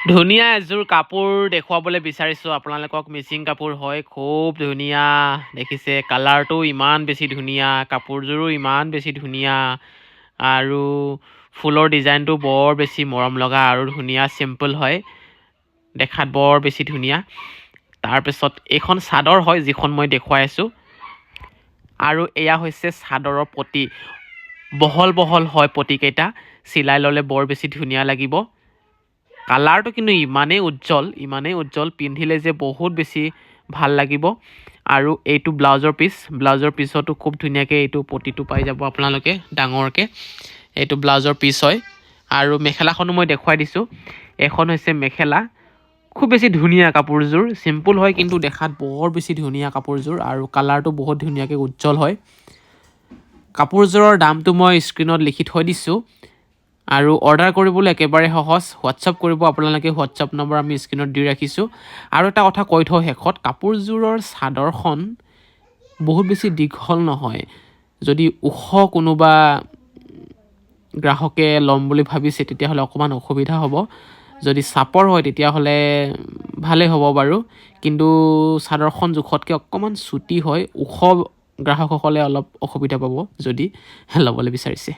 ধুনীয়া এযোৰ কাপোৰ দেখুৱাবলৈ বিচাৰিছোঁ আপোনালোকক। মিচিং কাপোৰ হয়, খুব ধুনীয়া দেখিছে। কালাৰটো ইমান বেছি ধুনীয়া, কাপোৰযোৰো ইমান বেছি ধুনীয়া আৰু ফুলৰ ডিজাইনটো বৰ বেছি মৰম লগা আৰু ধুনীয়া, চিম্পল হয়, দেখাত বৰ বেছি ধুনীয়া। তাৰপিছত এইখন চাদৰ হয়, যিখন মই দেখুৱাই আছোঁ, আৰু এয়া হৈছে চাদৰৰ পটি। বহল বহল হয় পটিকেইটা, চিলাই ল'লে বৰ বেছি ধুনীয়া লাগিব। কালাৰটো কিন্তু ইমানেই উজ্জ্বল, পিন্ধিলে যে বহুত বেছি ভাল লাগিব। আৰু এইটো ব্লাউজৰ পিছতো খুব ধুনীয়াকৈ এইটো পটিটো পাই যাব আপোনালোকে ডাঙৰকৈ। এইটো ব্লাউজৰ পিচ হয়। আৰু মেখেলাখনো মই দেখুৱাই দিছোঁ। এখন হৈছে মেখেলা, খুব বেছি ধুনীয়া কাপোৰযোৰ, চিম্পুল হয় কিন্তু দেখাত বৰ বেছি ধুনীয়া কাপোৰযোৰ, আৰু কালাৰটো বহুত ধুনীয়াকৈ উজ্জ্বল হয়। কাপোৰযোৰৰ দামটো মই স্ক্ৰীণত লিখি থৈ দিছোঁ, আৰু অৰ্ডাৰ কৰিবলৈ একেবাৰে সহজ। হোৱাটছআপ কৰিব আপোনালোকে, হোৱাটছআপ নম্বৰ আমি স্ক্ৰীণত দি ৰাখিছোঁ। আৰু এটা কথা কৈ থওঁ শেষত, কাপোৰযোৰৰ চাদৰখন বহুত বেছি দীঘল নহয়। যদি ওখ কোনোবা গ্ৰাহকে ল'ম বুলি ভাবিছে তেতিয়াহ'লে অকণমান অসুবিধা হ'ব। যদি চাপৰ হয় তেতিয়াহ'লে ভালেই হ'ব বাৰু, কিন্তু চাদৰখন জোখতকৈ অকণমান চুটি হয়। ওখ গ্ৰাহকসকলে অলপ অসুবিধা পাব যদি ল'বলৈ বিচাৰিছে।